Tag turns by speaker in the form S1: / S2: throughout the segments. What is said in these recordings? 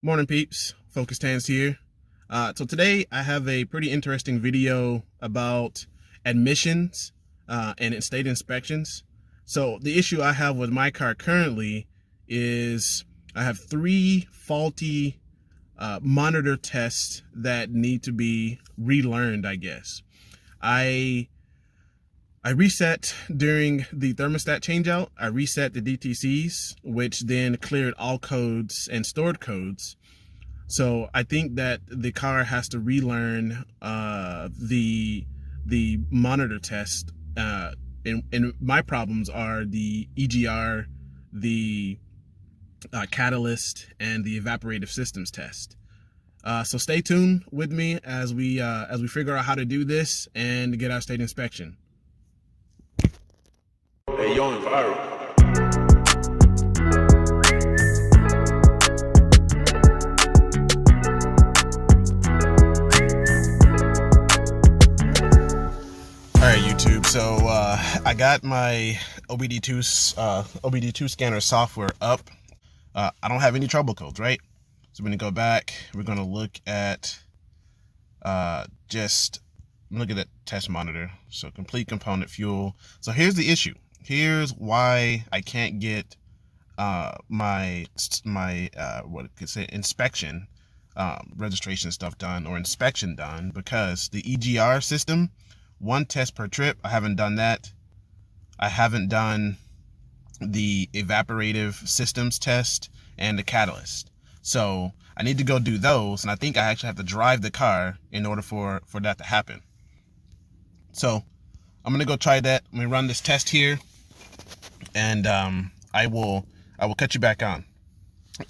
S1: Morning peeps, Focused Hands here. So today I have a pretty interesting video about admissions and state inspections. So the issue I have with my car currently is I have three faulty monitor tests that need to be relearned, I guess. I reset during the thermostat changeout. I reset the DTCs, which then cleared all codes and stored codes. So I think that the car has to relearn the monitor test. And my problems are the EGR, the catalyst, and the evaporative systems test. So stay tuned with me as we figure out how to do this and get our state inspection.
S2: Hey, yo, viral.
S1: Alright YouTube, so I got my OBD II Scanner software up. I don't have any trouble codes, right? So we're gonna go back, we're gonna look at look at that test monitor. So complete component fuel. So here's the issue. Here's why I can't get my inspection registration stuff done or inspection done, because the EGR system, one test per trip. I haven't done that. I haven't done the evaporative systems test and the catalyst. So I need to go do those, and I think I actually have to drive the car in order for that to happen. So I'm gonna go try that. I'm gonna run this test here, and I will cut you back on.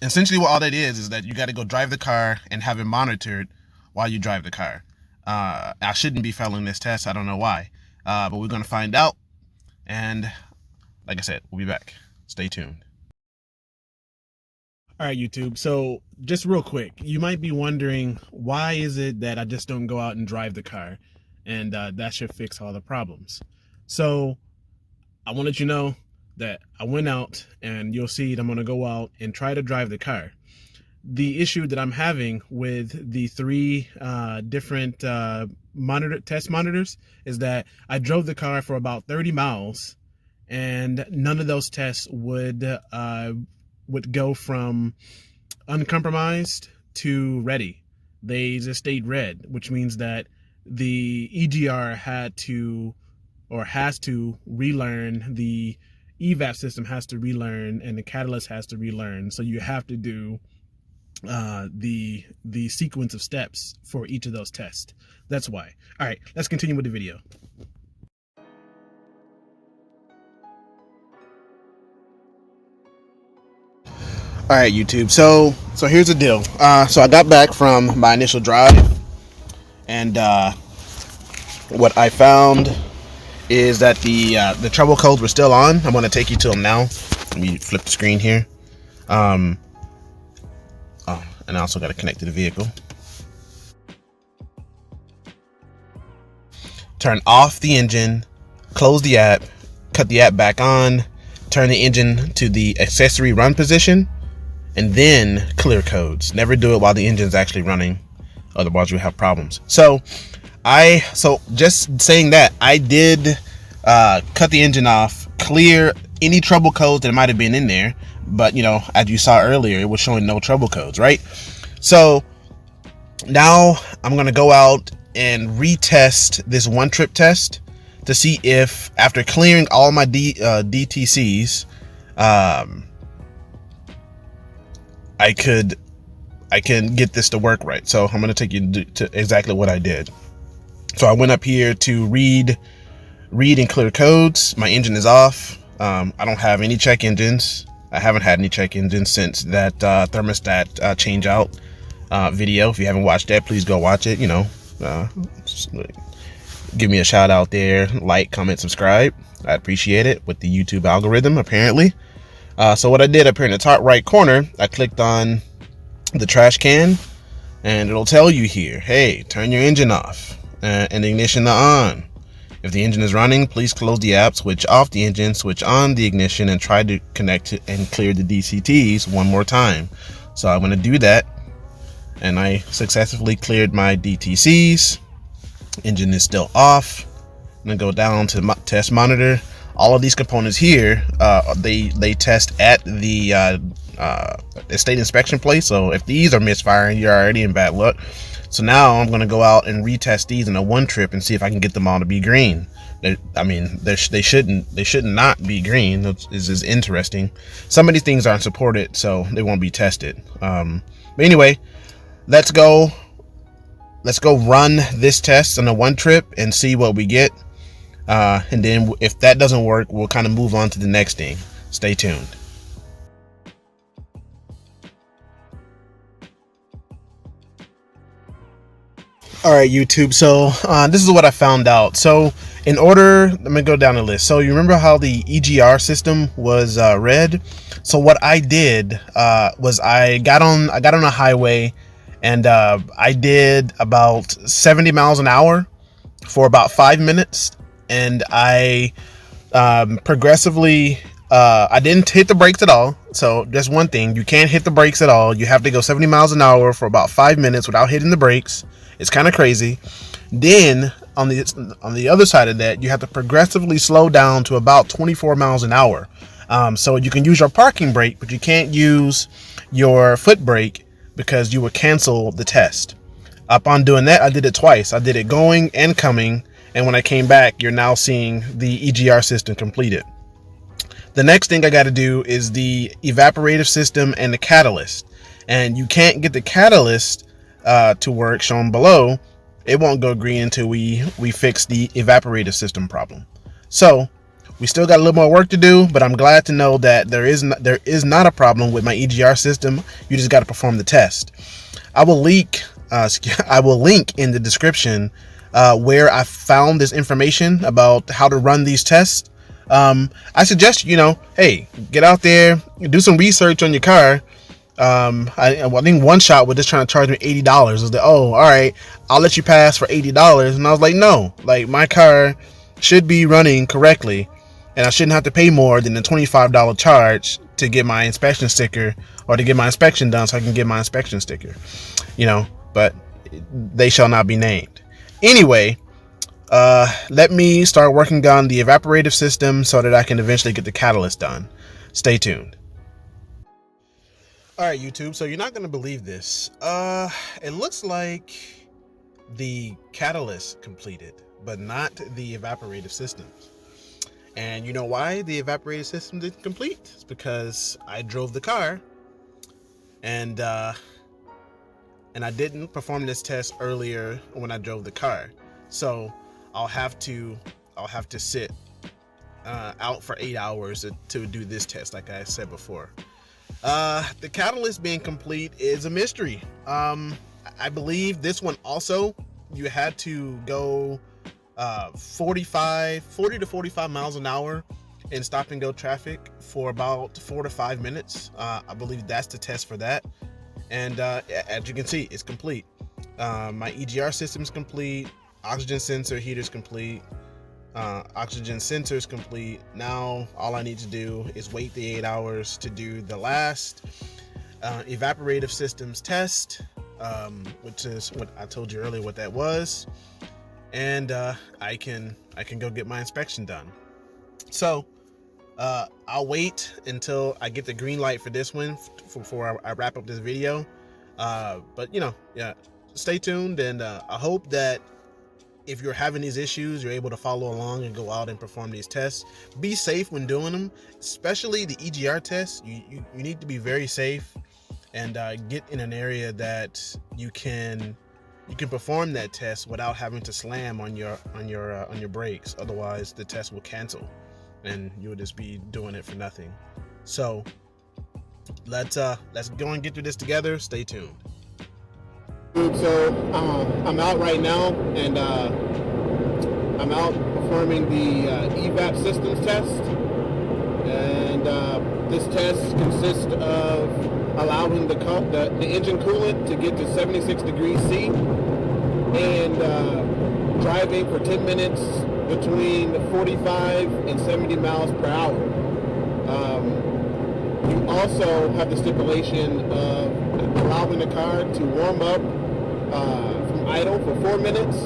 S1: Essentially what all that is that you got to go drive the car and have it monitored while you drive the car. I shouldn't be failing this test. I don't know why, but we're going to find out. And like I said, we'll be back. Stay tuned. All right, YouTube. So just real quick, you might be wondering, why is it that I just don't go out and drive the car? And that should fix all the problems. So I want to let you know that I went out, and you'll see that I'm going to go out and try to drive the car. The issue that I'm having with the three different test monitors is that I drove the car for about 30 miles, and none of those tests would go from uncompromised to ready. They just stayed red, which means that the EGR has to relearn, the EVAP system has to relearn, and the catalyst has to relearn. So you have to do the sequence of steps for each of those tests. That's why. All right, let's continue with the video. All right, YouTube. So here's the deal. So I got back from my initial drive, and what I found is that the trouble codes were still on. I'm going to take you to them now. Let me flip the screen here. And I also got to connect to the vehicle. Turn off the engine, close the app, cut the app back on, turn the engine to the accessory run position, and then clear codes. Never do it while the engine's actually running, otherwise you'll have problems. So just saying that, I did cut the engine off, clear any trouble codes that might have been in there, but you know, as you saw earlier, it was showing no trouble codes, right? So now I'm going to go out and retest this one trip test to see if, after clearing all my DTCs, I can get this to work right. So I'm going to take you to exactly what I did. So I went up here to read and clear codes. My engine is off. I don't have any check engines. I haven't had any check engines since that thermostat change out video. If you haven't watched that, please go watch it. You know, give me a shout out there, like, comment, subscribe. I appreciate it with the YouTube algorithm, apparently. So what I did up here in the top right corner, I clicked on the trash can, and it'll tell you here, hey, turn your engine off and the ignition on. If the engine is running, please close the app, switch off the engine, switch on the ignition, and try to connect it and clear the DCTs one more time. So I'm going to do that. and I successfully cleared my DTCs. Engine is still off. I'm gonna go down to test monitor. All of these components here, they test at the state inspection place. So if these are misfiring, you're already in bad luck. So now I'm gonna go out and retest these in a one trip and see if I can get them all to be green. They should not be green. This is interesting. Some of these things aren't supported, so they won't be tested. But anyway, let's go run this test on a one trip and see what we get. And then if that doesn't work, we'll kind of move on to the next thing. Stay tuned. All right, YouTube. So this is what I found out. So in order, let me go down the list. So you remember how the EGR system was red? So what I did was I got on a highway, and I did about 70 miles an hour for about 5 minutes, and I progressively I didn't hit the brakes at all. So that's one thing, you can't hit the brakes at all. You have to go 70 miles an hour for about 5 minutes without hitting the brakes. It's kind of crazy. Then on the other side of that, you have to progressively slow down to about 24 miles an hour. So you can use your parking brake, but you can't use your foot brake because you would cancel the test. Upon doing that, I did it twice. I did it going and coming, and when I came back, you're now seeing the EGR system completed. The next thing I got to do is the evaporative system and the catalyst. And you can't get the catalyst to work, shown below. It won't go green until we fix the evaporative system problem. So we still got a little more work to do, but I'm glad to know that there is not a problem with my EGR system. You just got to perform the test. I will link in the description where I found this information about how to run these tests. I suggest, hey, get out there, do some research on your car. I think one shop was just trying to charge me $80. I was like, oh, all right, I'll let you pass for $80. And I was like, no, like my car should be running correctly, and I shouldn't have to pay more than the $25 charge to get my inspection sticker, or to get my inspection done so I can get my inspection sticker, but they shall not be named. Anyway, let me start working on the evaporative system so that I can eventually get the catalyst done. Stay tuned. All right, YouTube. So you're not going to believe this. It looks like the catalyst completed, but not the evaporative systems. And you know why the evaporative system didn't complete? It's because I drove the car, and I didn't perform this test earlier when I drove the car. So I'll have to sit out for 8 hours to do this test, like I said before. The catalyst being complete is a mystery. I believe this one also, you had to go 40 to 45 miles an hour in stop and go traffic for about 4 to 5 minutes. I believe that's the test for that. And as you can see, it's complete. My EGR system's complete. Oxygen sensor heater's complete. Oxygen sensor's complete. Now all I need to do is wait the 8 hours to do the last evaporative systems test, which is what I told you earlier what that was, and I can go get my inspection done. So I'll wait until I get the green light for this one before I wrap up this video. But yeah, stay tuned, and I hope that if you're having these issues, you're able to follow along and go out and perform these tests. Be safe when doing them, especially the EGR test. You need to be very safe and get in an area that you can perform that test without having to slam on your brakes. Otherwise, the test will cancel, and you'll just be doing it for nothing. So let's go and get through this together. Stay tuned. So I'm out right now, and I'm out performing the EVAP systems test, and this test consists of allowing the engine coolant to get to 76 degrees C, and driving for 10 minutes between 45 and 70 miles per hour. You also have the stipulation of allowing the car to warm up from idle for 4 minutes,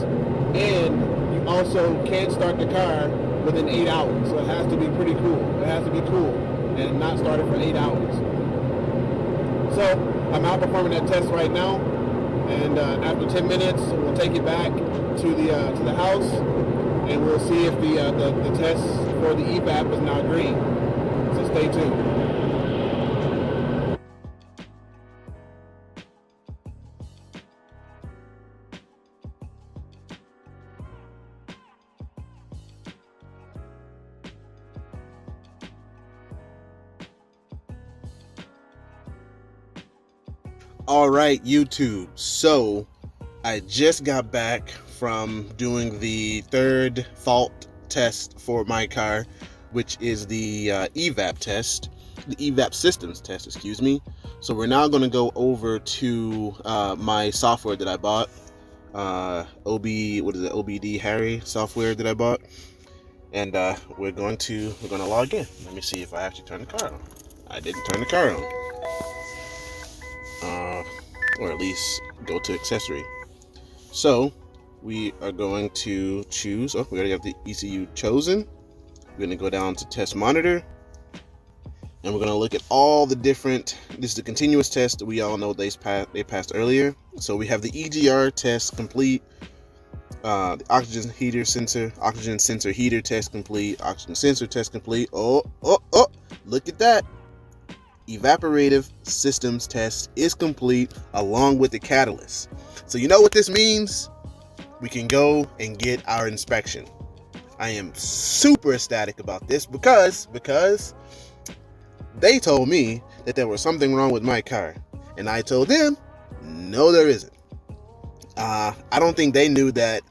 S1: and you also can't start the car within 8 hours. So it has to be pretty cool. It has to be cool and not started for 8 hours. So I'm out performing that test right now, and after 10 minutes, we'll take it back to the house, and we'll see if the test for the EVAP is now green. So stay tuned. All right, YouTube. So I just got back from doing the third fault test for my car, which is the EVAP test, the EVAP systems test, excuse me. So we're now going to go over to my software that I bought, OBD Harry software that I bought, and we're going to log in. Let me see if I actually turn the car on. I didn't turn the car on. Or at least go to accessory. So we are going to choose, we already have the ECU chosen. We're going to go down to test monitor, and we're going to look at all the different, this is the continuous test that we all know they passed earlier. So we have the EGR test complete, the oxygen sensor heater test complete, oxygen sensor test complete. Oh, look at that. Evaporative systems test is complete along with the catalyst. So you know what this means? We can go and get our inspection. I am super ecstatic about this because they told me that there was something wrong with my car, and I told them no, there isn't. I don't think they knew that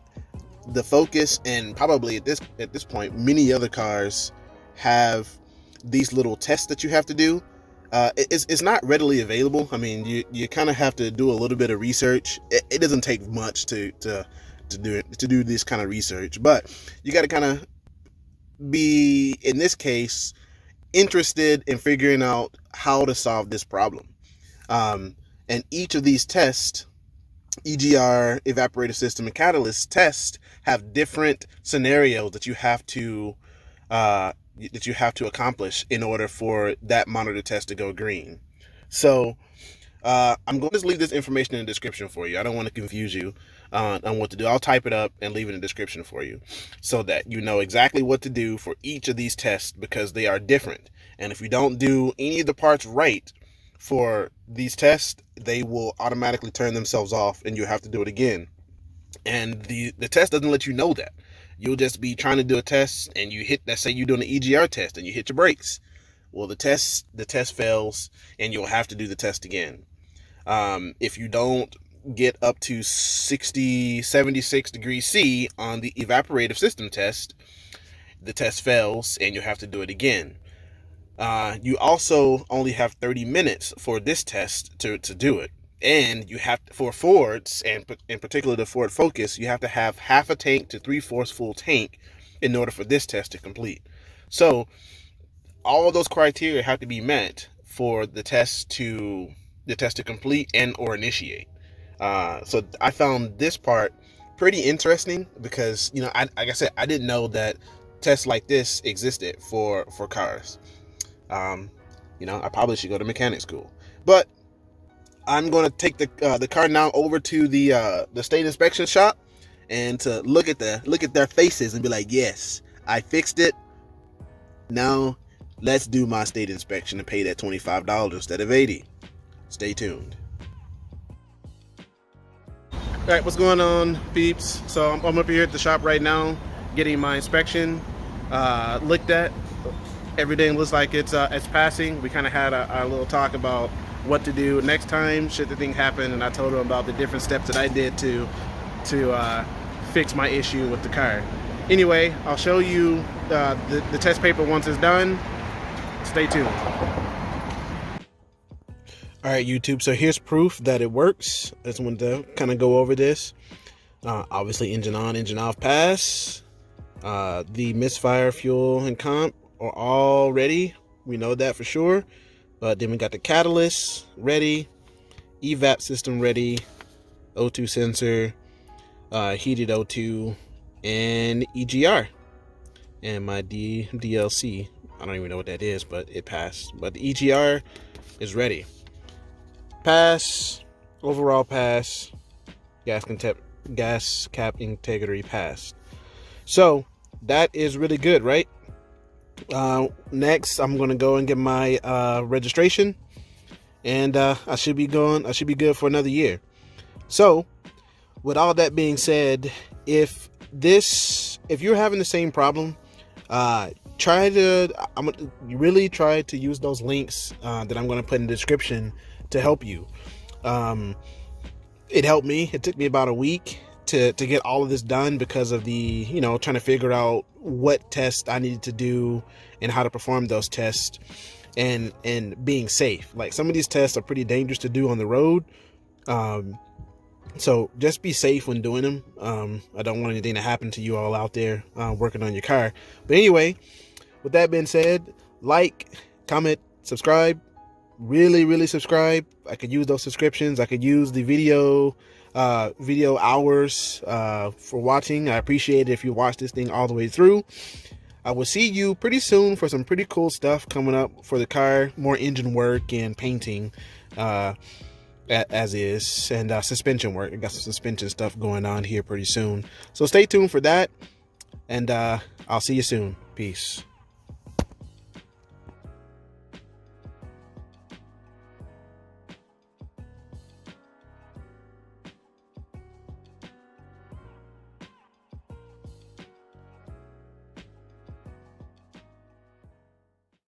S1: the Focus, and probably at this point many other cars, have these little tests that you have to do. It's not readily available. I mean, you kind of have to do a little bit of research. It doesn't take much to do this kind of research, but you got to kind of be, in this case, interested in figuring out how to solve this problem. And each of these tests, EGR, evaporative system, and catalyst tests, have different scenarios that you have to accomplish in order for that monitor test to go green. So I'm going to leave this information in the description for you. I don't want to confuse you on what to do. I'll type it up and leave it in the description for you so that you know exactly what to do for each of these tests, because they are different. And if you don't do any of the parts right for these tests, they will automatically turn themselves off and you'll have to do it again. And the test doesn't let you know that. You'll just be trying to do a test and you hit, let's say you're doing an EGR test and you hit your brakes. Well, the test fails and you'll have to do the test again. If you don't get up to 76 degrees C on the evaporative system test, the test fails and you'll have to do it again. You also only have 30 minutes for this test to do it. And you have, for Fords, and in particular the Ford Focus, you have to have half a tank to 3/4 full tank in order for this test to complete. So all of those criteria have to be met for the test to complete and or initiate. So I found this part pretty interesting because, you know, like I said, I didn't know that tests like this existed for cars. You know, I probably should go to mechanic school, but I'm going to take the car now over to the state inspection shop and to look at their faces and be like, yes, I fixed it. Now let's do my state inspection and pay that $25 instead of $80. Stay tuned. All right, what's going on, peeps? So I'm up here at the shop right now getting my inspection looked at. Everything looks like it's passing. We kind of had a little talk about what to do next time should the thing happen, and I told him about the different steps that I did to fix my issue with the car. Anyway, I'll show you the test paper once it's done. Stay tuned. All right, YouTube, so here's proof that it works. I just wanted to kind of go over this. Obviously, engine on, engine off pass. The misfire, fuel, and comp are all ready. We know that for sure. Then we got the catalyst ready, EVAP system ready, O2 sensor, heated O2, and EGR, and my DLC. I don't even know what that is, but it passed. But the EGR is ready. Pass, overall pass, gas cap integrity passed. So that is really good, right? Next, I'm gonna go and get my registration, and I should be good for another year. So, with all that being said, if you're having the same problem, I'm gonna really try to use those links that I'm gonna put in the description to help you. It helped me. It took me about a week to get all of this done because of the, trying to figure out what tests I needed to do and how to perform those tests, and being safe. Like, some of these tests are pretty dangerous to do on the road. So just be safe when doing them. I don't want anything to happen to you all out there working on your car. But anyway, with that being said, like, comment, subscribe. Really subscribe. I could use those subscriptions. I could use the video hours for watching. I appreciate it if you watch this thing all the way through. I will see you pretty soon for some pretty cool stuff coming up for the car, more engine work and painting as is, and suspension work. I got some suspension stuff going on here pretty soon, so stay tuned for that, and I'll see you soon. Peace.